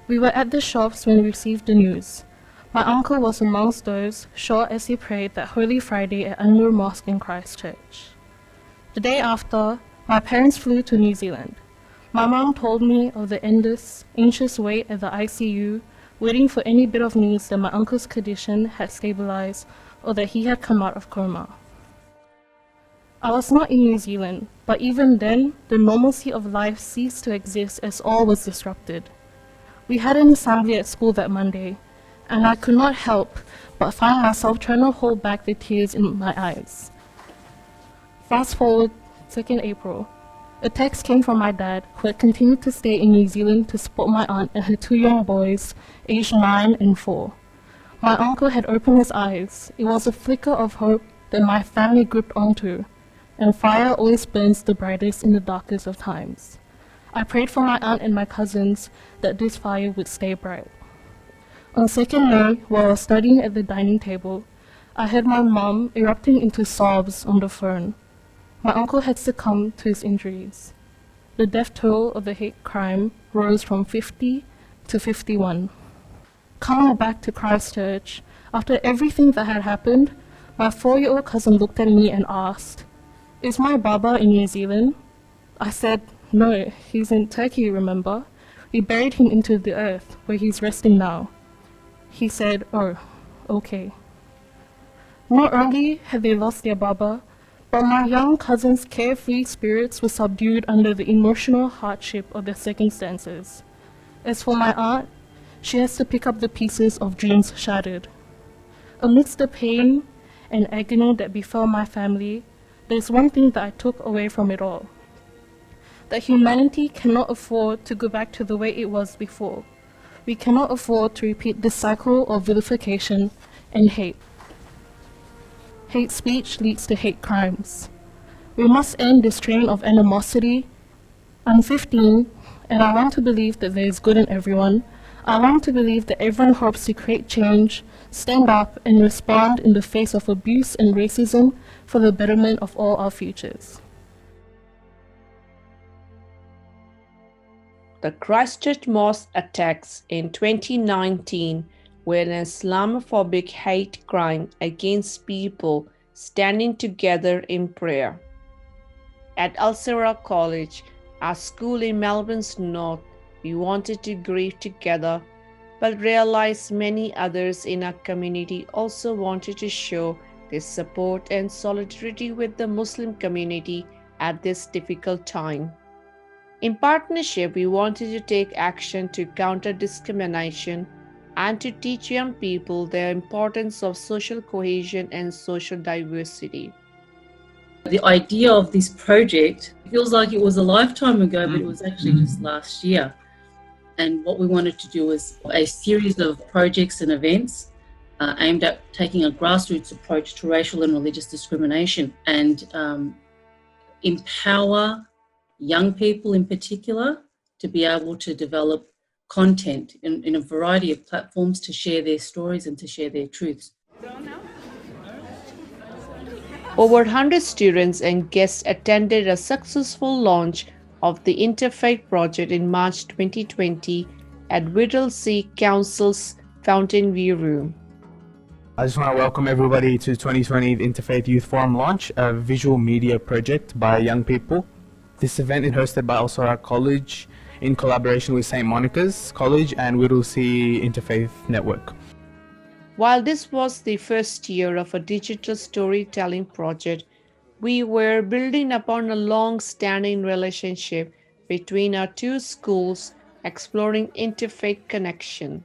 We were at the shops when we received the news. My uncle was amongst those, sure as he prayed that Holy Friday at Mosque in Christchurch. The day after, my parents flew to New Zealand. My mom told me of the endless, anxious wait at the ICU, waiting for any bit of news that my uncle's condition had stabilized or that he had come out of coma. I was not in New Zealand, but even then, the normalcy of life ceased to exist as all was disrupted. We had an assembly at school that Monday, and I could not help but find myself trying to hold back the tears in my eyes. Fast forward 2nd April. A text came from my dad, who had continued to stay in New Zealand to support my aunt and her 2 young boys, aged 9 and 4. My uncle had opened his eyes. It was a flicker of hope that my family gripped onto, and fire always burns the brightest in the darkest of times. I prayed for my aunt and my cousins that this fire would stay bright. On 2nd May, while I was studying at the dining table, I heard my mom erupting into sobs on the phone. My uncle had succumbed to his injuries. The death toll of the hate crime rose from 50 to 51. Coming back to Christchurch, after everything that had happened, my 4-year-old cousin looked at me and asked, "Is my Baba in New Zealand?" I said, "No, he's in Turkey, remember? We buried him into the earth, where he's resting now." He said, "Oh, okay." Not only had they lost their Baba, but my young cousin's carefree spirits were subdued under the emotional hardship of their circumstances. As for my aunt, she has to pick up the pieces of dreams shattered. Amidst the pain and agony that befell my family, there's one thing that I took away from it all: that humanity cannot afford to go back to the way it was before. We cannot afford to repeat this cycle of vilification and hate. Hate speech leads to hate crimes. We must end this train of animosity. I'm 15, and I want to believe that there is good in everyone. I want to believe that everyone hopes to create change, stand up, and respond in the face of abuse and racism for the betterment of all our futures. The Christchurch Mosque attacks in 2019 were an Islamophobic hate crime against people standing together in prayer. At Siraat College, our school in Melbourne's north, we wanted to grieve together, but realized many others in our community also wanted to show their support and solidarity with the Muslim community at this difficult time. In partnership, we wanted to take action to counter discrimination and to teach young people the importance of social cohesion and social diversity. The idea of this project feels like it was a lifetime ago, but it was actually just last year. And what we wanted to do was a series of projects and events aimed at taking a grassroots approach to racial and religious discrimination and empower young people in particular to be able to develop content in a variety of platforms to share their stories and to share their truths. Over 100 students and guests attended a successful launch of the Interfaith project in March 2020 at Whittlesea Council's Fountain View Room. I just want to welcome everybody to 2020 Interfaith Youth Forum launch, a visual media project by young people. This event is hosted by Siraat College in collaboration with St. Monica's College and Whittlesea Interfaith Network. While this was the first year of a digital storytelling project, we were building upon a long-standing relationship between our two schools, exploring interfaith connection.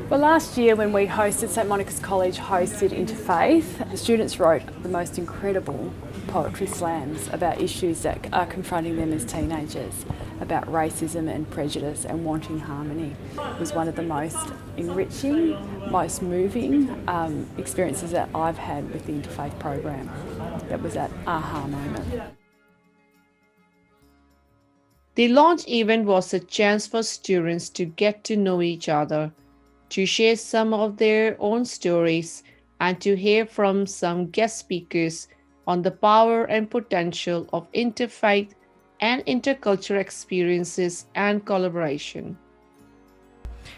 Well, last year when we hosted, St. Monica's College hosted Interfaith, the students wrote the most incredible poetry slams about issues that are confronting them as teenagers, about racism and prejudice and wanting harmony. It was one of the most enriching, most moving experiences that I've had with the Interfaith program. That was that aha moment. The launch event was a chance for students to get to know each other, to share some of their own stories, and to hear from some guest speakers on the power and potential of interfaith and intercultural experiences and collaboration.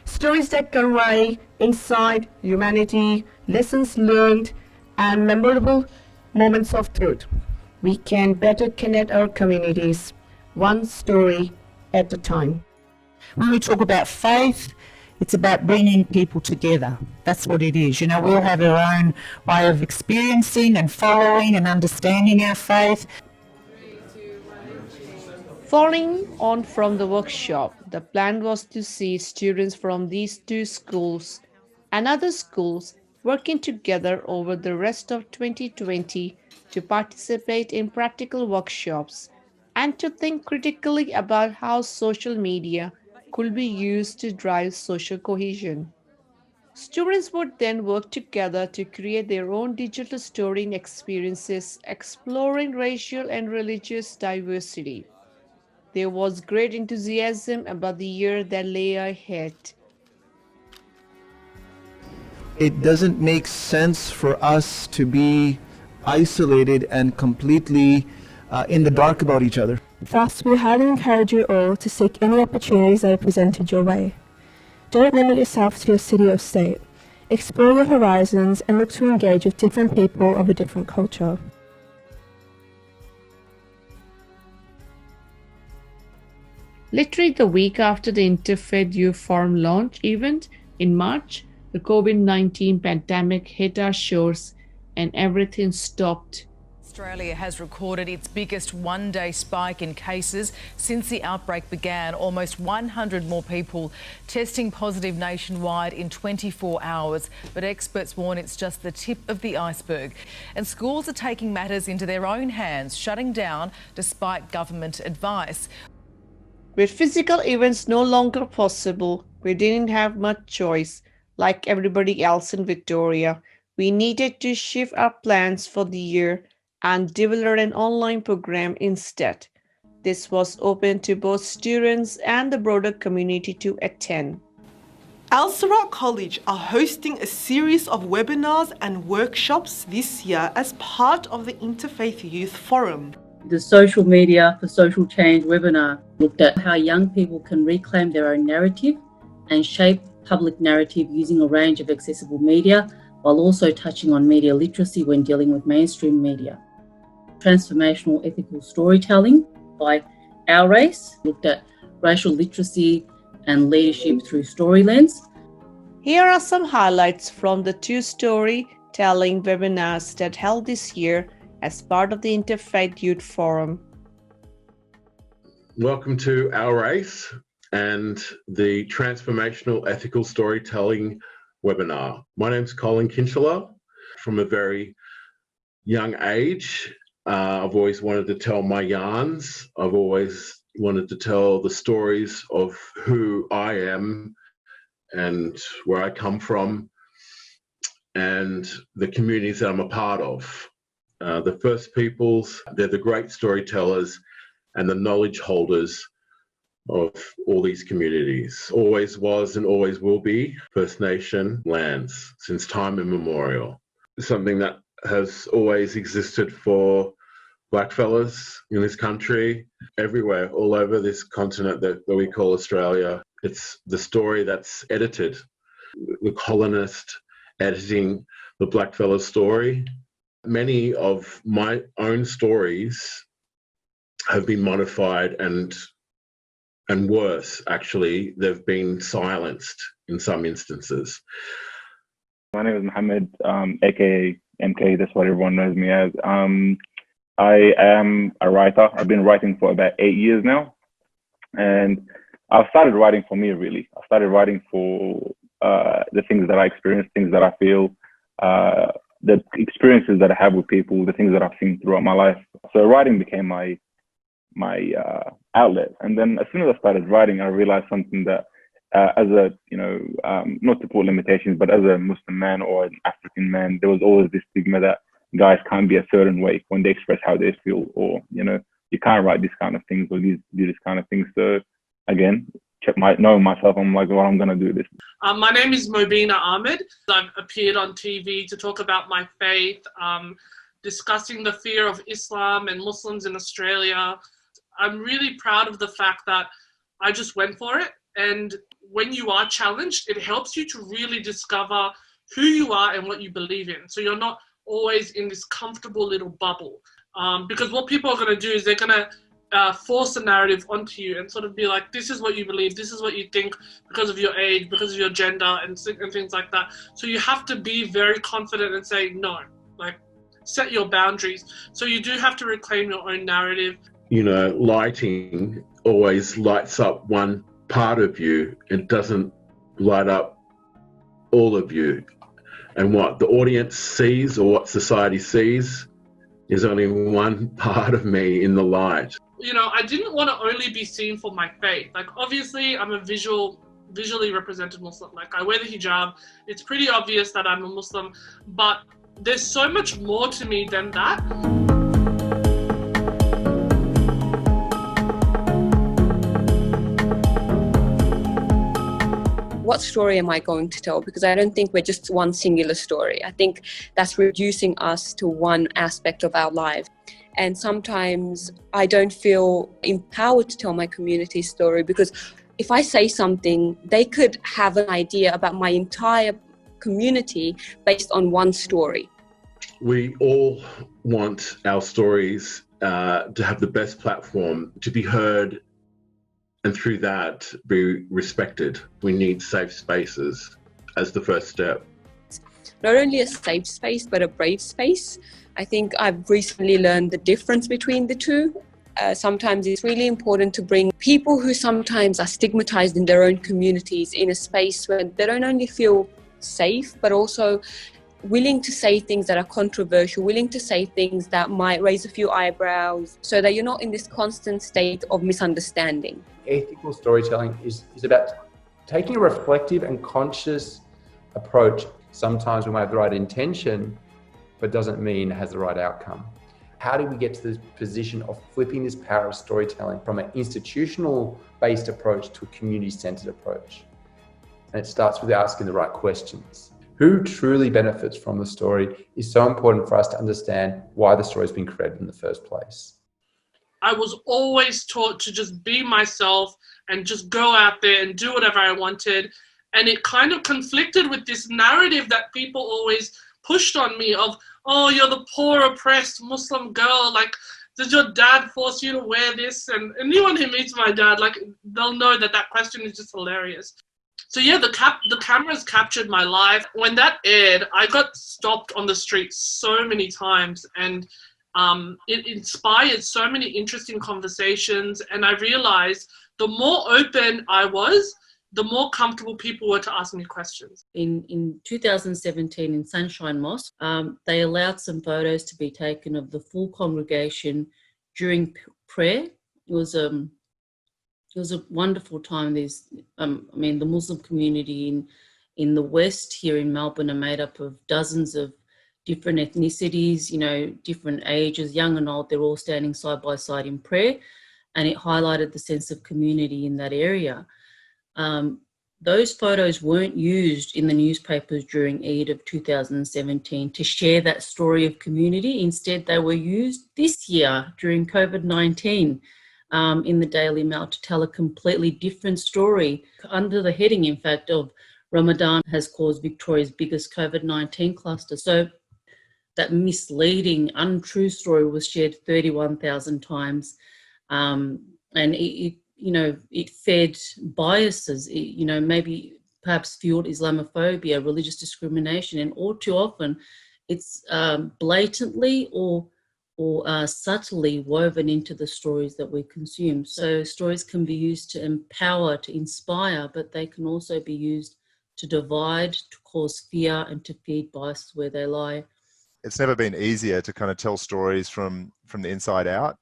Stories that convey insight, humanity, lessons learned, and memorable moments of truth. We can better connect our communities, one story at a time. When we talk about faith, it's about bringing people together. That's what it is. You know, we all have our own way of experiencing and following and understanding our faith. Following on from the workshop, the plan was to see students from these two schools and other schools working together over the rest of 2020 to participate in practical workshops and to think critically about how social media could be used to drive social cohesion. Students would then work together to create their own digital storying experiences, exploring racial and religious diversity. There was great enthusiasm about the year that lay ahead. It doesn't make sense for us to be isolated and completely in the dark about each other. Thus, we highly encourage you all to seek any opportunities that are presented your way. Don't limit yourself to your city or state. Explore your horizons and look to engage with different people of a different culture. Literally the week after the Interfaith Youth Forum launch event in March, the COVID-19 pandemic hit our shores and everything stopped. Australia has recorded its biggest one-day spike in cases since the outbreak began. Almost 100 more people testing positive nationwide in 24 hours. But experts warn it's just the tip of the iceberg. And schools are taking matters into their own hands, shutting down despite government advice. With physical events no longer possible, we didn't have much choice. Like everybody else in Victoria, we needed to shift our plans for the year and develop an online program instead. This was open to both students and the broader community to attend. Siraat College are hosting a series of webinars and workshops this year as part of the Interfaith Youth Forum. The Social Media for Social Change webinar looked at how young people can reclaim their own narrative and shape public narrative using a range of accessible media, while also touching on media literacy when dealing with mainstream media. Transformational ethical storytelling by Our Race looked at racial literacy and leadership through story lens. Here are some highlights from the two storytelling webinars that held this year as part of the Interfaith Youth Forum. Welcome to Our Race and the Transformational Ethical Storytelling webinar. My name's Colin Kinchler. From a very young age, I've always wanted to tell my yarns. I've always wanted to tell the stories of who I am and where I come from and the communities that I'm a part of. The First Peoples, they're the great storytellers and the knowledge holders of all these communities. Always was and always will be First Nation lands since time immemorial. Something that has always existed for blackfellas in this country, everywhere, all over this continent that we call Australia. It's the story that's edited, the colonist editing the blackfella story. Many of my own stories have been modified and worse, actually, they've been silenced in some instances. My name is Mohammed, aka MK, that's what everyone knows me as. I am a writer. I've been writing for about 8 years now. And I've started writing for me, really. I started writing for the things that I experience, things that I feel, the experiences that I have with people, the things that I've seen throughout my life. So writing became my outlet. And then as soon as I started writing, I realized something that as a, not to put limitations, but as a Muslim man or an African man, there was always this stigma that guys can't be a certain way when they express how they feel, or, you can't write these kind of things or do this kind of things. So again, knowing myself, I'm like, well, I'm going to do this. My name is Mobina Ahmed. I've appeared on TV to talk about my faith, discussing the fear of Islam and Muslims in Australia. I'm really proud of the fact that I just went for it. And when you are challenged, it helps you to really discover who you are and what you believe in. So you're not always in this comfortable little bubble. Because what people are going to do is they're going to force a narrative onto you and sort of be like, this is what you believe, this is what you think because of your age, because of your gender and things like that. So you have to be very confident and say no, like set your boundaries. So you do have to reclaim your own narrative. You know, lighting always lights up one part of you and doesn't light up all of you. And what the audience sees or what society sees is only one part of me in the light. You know, I didn't want to only be seen for my faith. Like, obviously, I'm a visually represented Muslim. Like, I wear the hijab. It's pretty obvious that I'm a Muslim, but there's so much more to me than that. What story am I going to tell? Because I don't think we're just one singular story. I think that's reducing us to one aspect of our lives. And sometimes I don't feel empowered to tell my community's story, because if I say something, they could have an idea about my entire community based on one story. We all want our stories to have the best platform, to be heard, and through that be respected. We need safe spaces as the first step. Not only a safe space, but a brave space. I think I've recently learned the difference between the two. Sometimes it's really important to bring people who sometimes are stigmatized in their own communities in a space where they don't only feel safe, but also willing to say things that are controversial, willing to say things that might raise a few eyebrows, so that you're not in this constant state of misunderstanding. Ethical storytelling is about taking a reflective and conscious approach. Sometimes we might have the right intention, but doesn't mean it has the right outcome. How do we get to the position of flipping this power of storytelling from an institutional-based approach to a community-centered approach? And it starts with asking the right questions. Who truly benefits from the story is so important for us to understand why the story has been created in the first place. I was always taught to just be myself and just go out there and do whatever I wanted. And it kind of conflicted with this narrative that people always pushed on me of, oh, you're the poor, oppressed Muslim girl. Like, does your dad force you to wear this? And anyone who meets my dad, like, they'll know that that question is just hilarious. So yeah, the cameras captured my life. When that aired, I got stopped on the street so many times, and it inspired so many interesting conversations. And I realized the more open I was, the more comfortable people were to ask me questions. In 2017 in Sunshine Mosque, they allowed some photos to be taken of the full congregation during prayer. It was a wonderful time. There's, the Muslim community in the West here in Melbourne are made up of dozens of different ethnicities, you know, different ages, young and old. They're all standing side by side in prayer, and it highlighted the sense of community in that area. Those photos weren't used in the newspapers during Eid of 2017 to share that story of community. Instead, they were used this year during COVID-19 in the Daily Mail to tell a completely different story, under the heading, in fact, of Ramadan has caused Victoria's biggest COVID-19 cluster. So that misleading, untrue story was shared 31,000 times, and it fed biases, maybe perhaps fueled Islamophobia, religious discrimination, and all too often it's blatantly or subtly woven into the stories that we consume. So stories can be used to empower, to inspire, but they can also be used to divide, to cause fear, and to feed biases where they lie. It's never been easier to kind of tell stories from the inside out,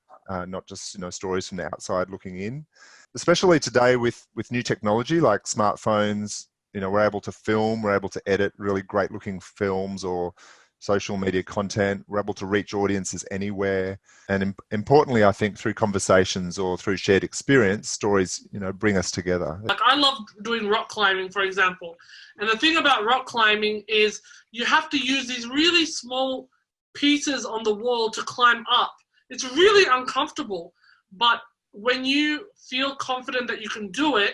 not just stories from the outside looking in. Especially today with new technology like smartphones, we're able to film, we're able to edit really great looking films or social media content. We're able to reach audiences anywhere. And importantly, I think through conversations or through shared experience, stories, bring us together. Like, I love doing rock climbing, for example. And the thing about rock climbing is you have to use these really small pieces on the wall to climb up. It's really uncomfortable. But when you feel confident that you can do it,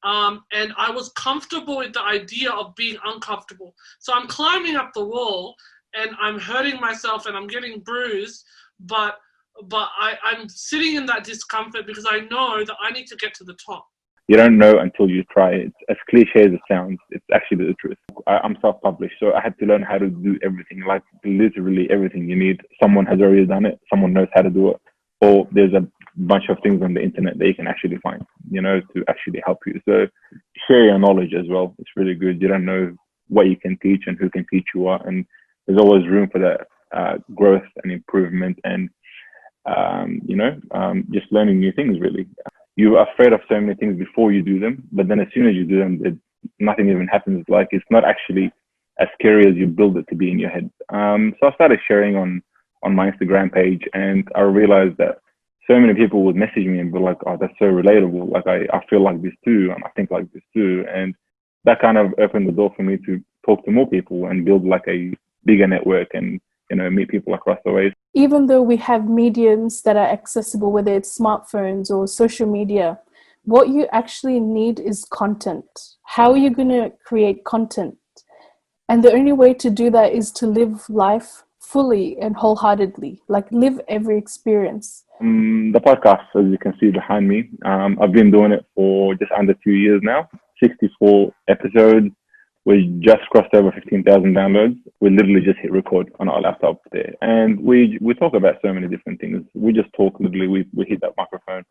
and I was comfortable with the idea of being uncomfortable. So I'm climbing up the wall and I'm hurting myself and I'm getting bruised, but I'm sitting in that discomfort because I know that I need to get to the top. You don't know until you try it. As cliche as it sounds, it's actually the truth. I'm self-published, so I had to learn how to do everything, like literally everything you need. Someone has already done it, someone knows how to do it, or there's a bunch of things on the internet that you can actually find, to actually help you. So share your knowledge as well. It's really good. You don't know what you can teach and who can teach you what, and there's always room for that growth and improvement and, just learning new things, really. You're afraid of so many things before you do them, but then as soon as you do them, nothing even happens. Like, it's not actually as scary as you build it to be in your head. So I started sharing on my Instagram page, and I realized that so many people would message me and be like, oh, that's so relatable. Like, I feel like this too, and I think like this too. And that kind of opened the door for me to talk to more people and build like a bigger network and, meet people across the way. Even though we have mediums that are accessible, whether it's smartphones or social media, what you actually need is content. How are you going to create content? And the only way to do that is to live life fully and wholeheartedly, like live every experience. The podcast, as you can see behind me, I've been doing it for just under 2 years now, 64 episodes. We just crossed over 15,000 downloads. We literally just hit record on our laptop there. And we talk about so many different things. We just talk, literally, we hit that microphone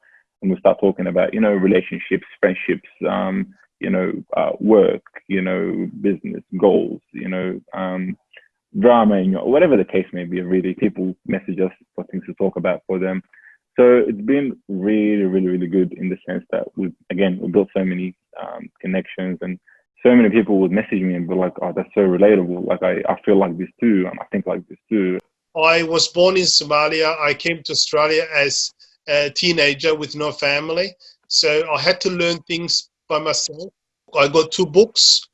and we start talking about, relationships, friendships, work, business, goals, drama, whatever the case may be. Really, people message us for things to talk about for them. So it's been really, really, really good in the sense that we built so many connections, and so many people would message me and be like, oh, that's so relatable. Like, I feel like this too, and I think like this too. I was born in Somalia. I came to Australia as a teenager with no family. So I had to learn things by myself. I got 2 books.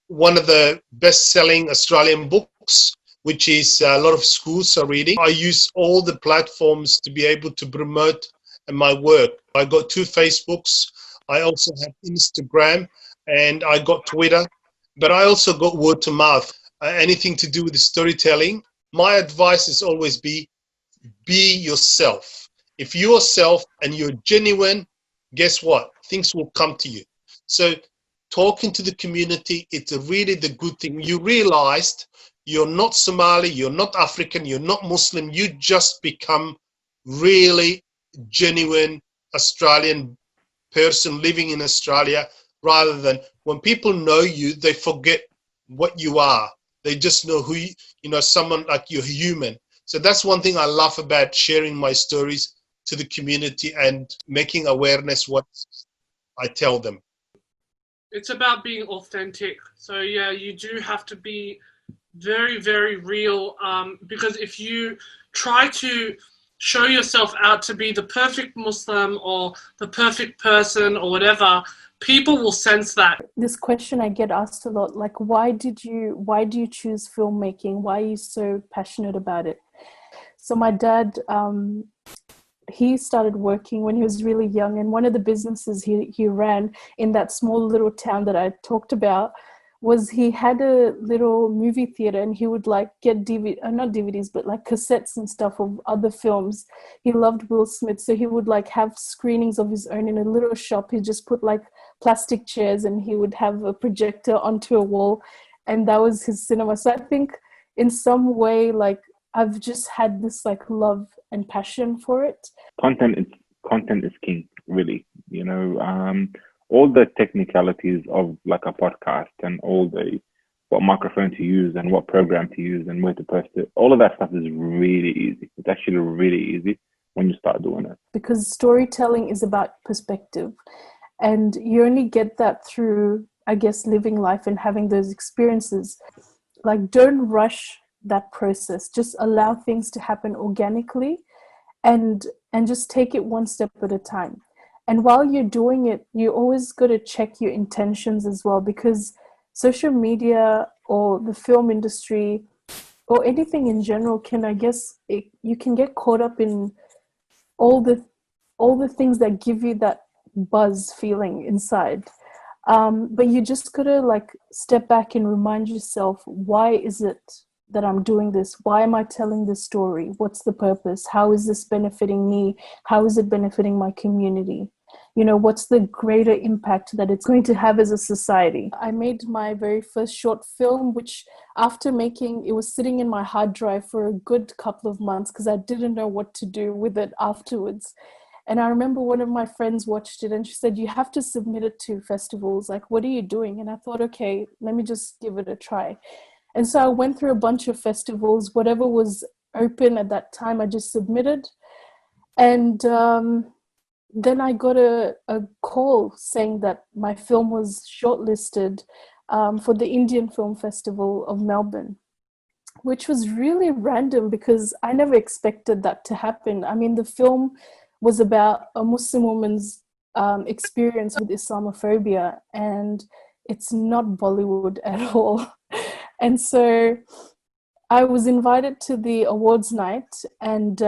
One of the best-selling Australian books, which is a lot of schools are reading. I use all the platforms to be able to promote my work. I got 2 Facebooks. I also have Instagram, and I got Twitter, but I also got word to mouth, anything to do with the storytelling. My advice is always be yourself. If you're yourself and you're genuine, guess what? Things will come to you. So talking to the community, it's really the good thing. You realized you're not Somali, you're not African, you're not Muslim. You just become really genuine Australian person living in Australia, rather than when people know you, they forget what you are. They just know who someone like you're human. So that's one thing I love about sharing my stories to the community and making awareness what I tell them. It's about being authentic. So yeah, you do have to be very, very real, because if you try to show yourself out to be the perfect Muslim or the perfect person or whatever, people will sense that. This question I get asked a lot, like, why do you choose filmmaking? Why are you so passionate about it? So my dad, he started working when he was really young, and one of the businesses he ran in that small little town that I talked about was he had a little movie theater, and he would like get not DVDs, but like cassettes and stuff of other films. He loved Will Smith, so he would like have screenings of his own in a little shop. He just put like plastic chairs and he would have a projector onto a wall, and that was his cinema. So I think in some way, like, I've just had this like love and passion for it. Content is king, really. All the technicalities of like a podcast and what microphone to use and what program to use and where to post it, all of that stuff is really easy. It's actually really easy when you start doing it. Because storytelling is about perspective, and you only get that through, I guess, living life and having those experiences. Like, don't rush that process. Just allow things to happen organically and just take it one step at a time. And while you're doing it, you always got to check your intentions as well, because social media or the film industry or anything in general can, I guess, you can get caught up in all the things that give you that buzz feeling inside. But you just gotta like step back and remind yourself, why is it that I'm doing this? Why am I telling this story? What's the purpose? How is this benefiting me? How is it benefiting my community? You know, what's the greater impact that it's going to have as a society? I made my very first short film, which after making, it was sitting in my hard drive for a good couple of months because I didn't know what to do with it afterwards. And I remember one of my friends watched it and she said, you have to submit it to festivals. Like, what are you doing? And I thought, okay, let me just give it a try. And so I went through a bunch of festivals, whatever was open at that time, I just submitted. And then I got a call saying that my film was shortlisted for the Indian Film Festival of Melbourne, which was really random because I never expected that to happen. I mean, the film was about a Muslim woman's experience with Islamophobia, and it's not Bollywood at all. And so I was invited to the awards night, and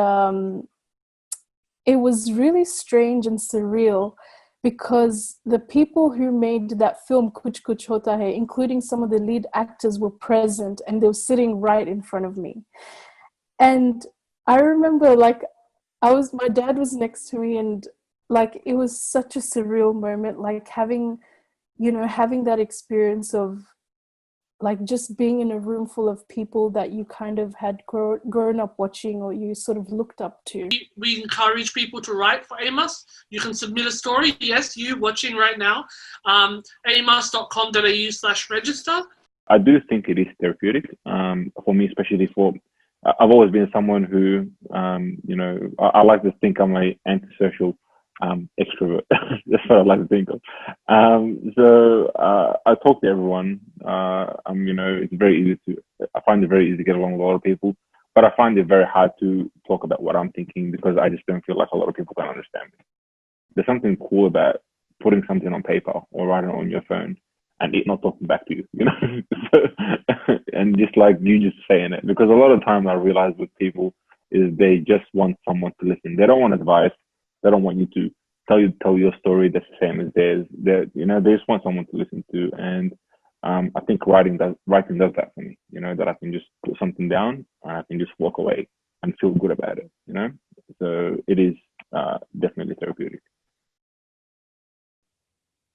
it was really strange and surreal because the people who made that film, Kuch Kuch Hota Hai, including some of the lead actors, were present and they were sitting right in front of me. And I remember like my dad was next to me, and like it was such a surreal moment, like having that experience of like just being in a room full of people that you kind of had grown up watching or you sort of looked up to. We encourage people to write for AMUS. You can submit a story. Yes, you watching right now, amus.com.au/register. I do think it is therapeutic for me, especially I've always been someone who, I like to think I'm an antisocial extrovert. That's what I like to think of. So I talk to everyone. It's very easy I find it very easy to get along with a lot of people, but I find it very hard to talk about what I'm thinking because I just don't feel like a lot of people can understand me. There's something cool about putting something on paper or writing it on your phone and it not talking back to you, and just like you just saying it. Because a lot of times I realize with people is they just want someone to listen. They don't want advice. They don't want you to tell your story that's the same as theirs. They just want someone to listen to. And I think writing does that for me, that I can just put something down and I can just walk away and feel good about it, So it is definitely therapeutic.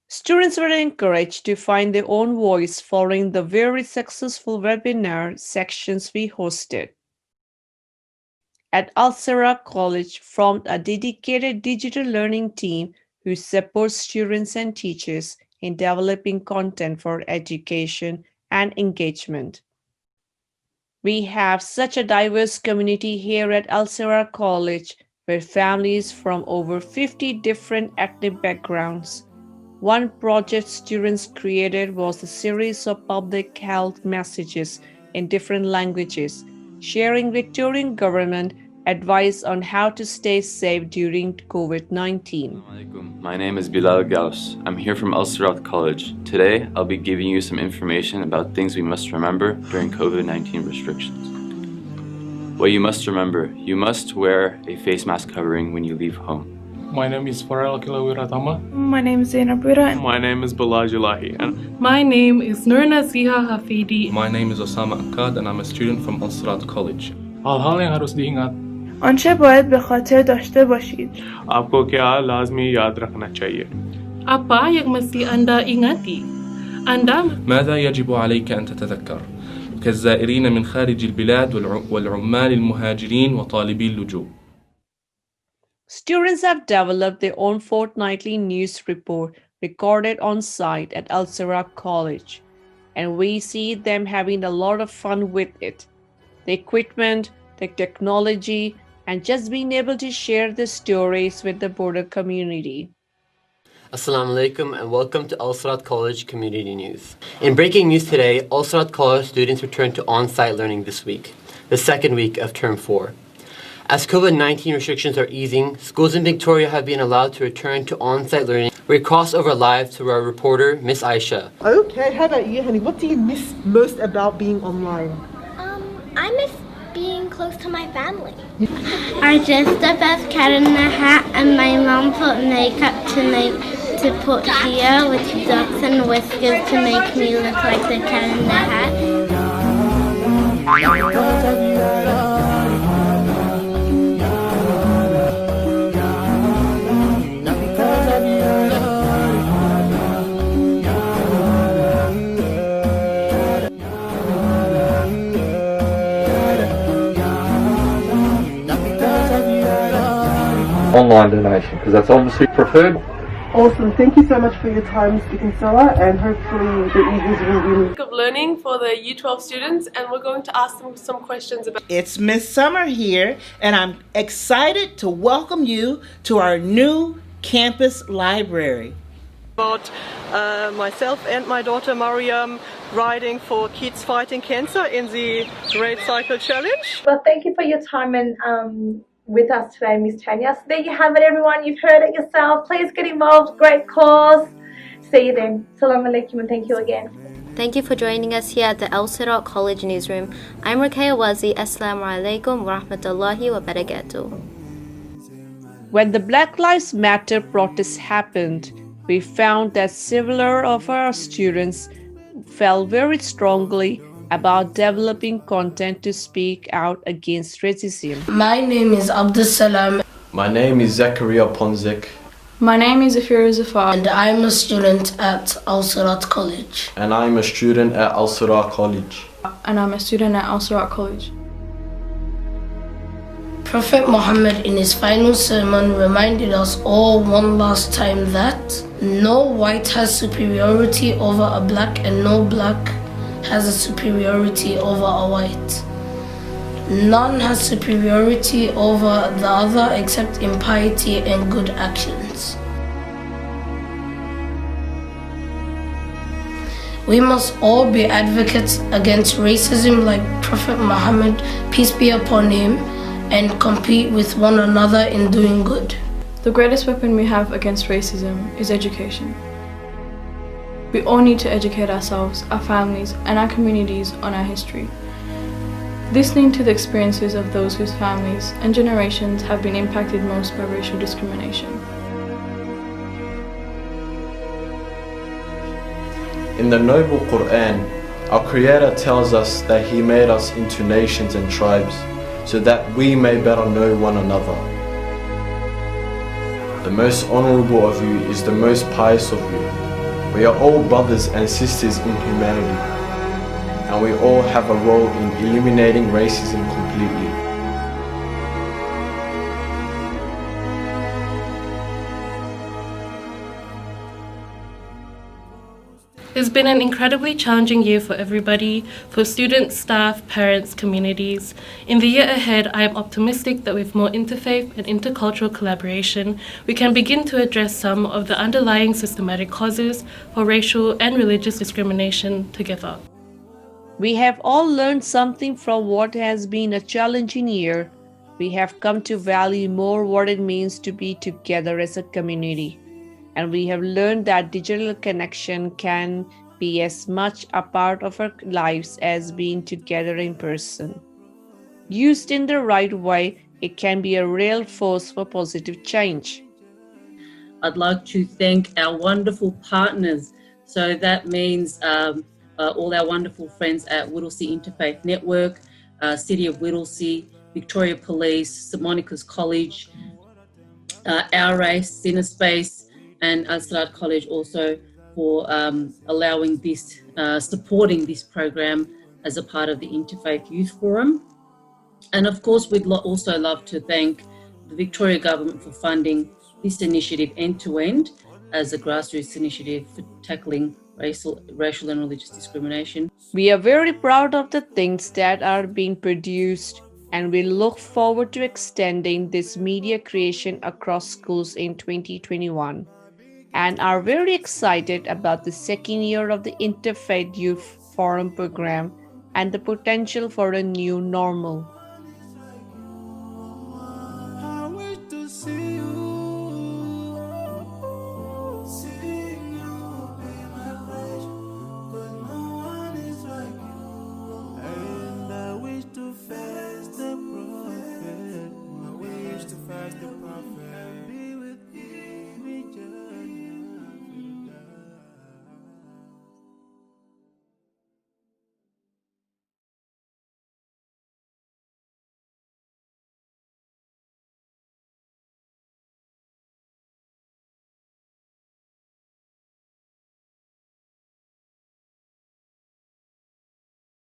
Students were encouraged to find their own voice following the very successful webinar sections we hosted. At Siraat College formed a dedicated digital learning team who supports students and teachers in developing content for education and engagement. We have such a diverse community here at Siraat College, where families from over 50 different ethnic backgrounds. One project students created was a series of public health messages in different languages, sharing Victorian government advice on how to stay safe during COVID-19. My name is Bilal Gauss. I'm here from Siraat College. Today, I'll be giving you some information about things we must remember during COVID-19 restrictions. What you must remember, you must wear a face mask covering when you leave home. My name is Farel Kilawiratama. My name is Zainab Wira. My name is Balaj Ilahi. My name is Nurna Ziha Hafidi. My name is Osama Akkad and I'm a student from Siraat College. Hal yang harus diingat. آنچه باید به خاطر داشته باشید. आपको क्या लाजमी याद रखना चाहिए? Apa yang mesti Anda ingati? Anda ماذا يجب عليك أن تتذكر؟ كالزائرين من خارج البلاد والعمال المهاجرين وطالبي اللجوء. Students have developed their own fortnightly news report recorded on site at Siraat College, and we see them having a lot of fun with it. The equipment, the technology, and just being able to share the stories with the broader community. Assalamu alaikum and welcome to Siraat College Community News. In breaking news today, Siraat College students returned to on-site learning this week, the second week of Term 4. As COVID-19 restrictions are easing, schools in Victoria have been allowed to return to on-site learning. We cross over live to our reporter, Miss Aisha. Okay, how about you, honey? What do you miss most about being online? I miss being close to my family. I dressed up as cat in a hat and my mom put makeup to make to put here with ducks and whiskers to make me look like the cat in the hat. Online donation, because that's obviously preferred. Awesome. Thank you so much for your time, speaking Silla, and hopefully the evenings will be Of learning for the Year 12 students, and we're going to ask them some questions about. It's Miss Summer here, and I'm excited to welcome you to our new campus library. About myself and my daughter Mariam riding for kids fighting cancer in the Great Cycle Challenge. Well, thank you for your time and with us today, Miss Tanya. So there you have it, everyone. You've heard it yourself. Please get involved. Great cause. See you then. Salam alaikum and thank you again. Thank you for joining us here at the Siraat College newsroom. I'm Ruqayya Wazi. Assalamu alaikum wa rahmatullahi wa barakatuh. When the Black Lives Matter protests happened, we found that several of our students felt very strongly about developing content to speak out against racism. My name is Abdul Salam. My name is Zakaria Ponzik. My name is Afira Zafar. And I'm a student at Siraat College. And I'm a student at Siraat College. And I'm a student at Siraat College. Prophet Muhammad in his final sermon reminded us all one last time that no white has superiority over a black and no black has a superiority over a white. None has superiority over the other except in piety and good actions. We must all be advocates against racism like Prophet Muhammad, peace be upon him, and compete with one another in doing good. The greatest weapon we have against racism is education. We all need to educate ourselves, our families, and our communities on our history. Listening to the experiences of those whose families and generations have been impacted most by racial discrimination. In the noble Quran, our Creator tells us that He made us into nations and tribes so that we may better know one another. The most honorable of you is the most pious of you. We are all brothers and sisters in humanity, and we all have a role in eliminating racism completely. It's been an incredibly challenging year for everybody, for students, staff, parents, communities. In the year ahead, I am optimistic that with more interfaith and intercultural collaboration, we can begin to address some of the underlying systematic causes for racial and religious discrimination together. We have all learned something from what has been a challenging year. We have come to value more what it means to be together as a community. And we have learned that digital connection can be as much a part of our lives as being together in person. Used in the right way, it can be a real force for positive change. I'd like to thank our wonderful partners. So that means all our wonderful friends at Whittlesea Interfaith Network, City of Whittlesea, Victoria Police, St Monica's College, Our Race, Cinespace, and Siraat College also for allowing this, supporting this program as a part of the Interfaith Youth Forum. And of course, we'd also love to thank the Victoria Government for funding this initiative end-to-end as a grassroots initiative for tackling racial and religious discrimination. We are very proud of the things that are being produced, and we look forward to extending this media creation across schools in 2021. And are very excited about the second year of the Interfaith Youth Forum program and the potential for a new normal.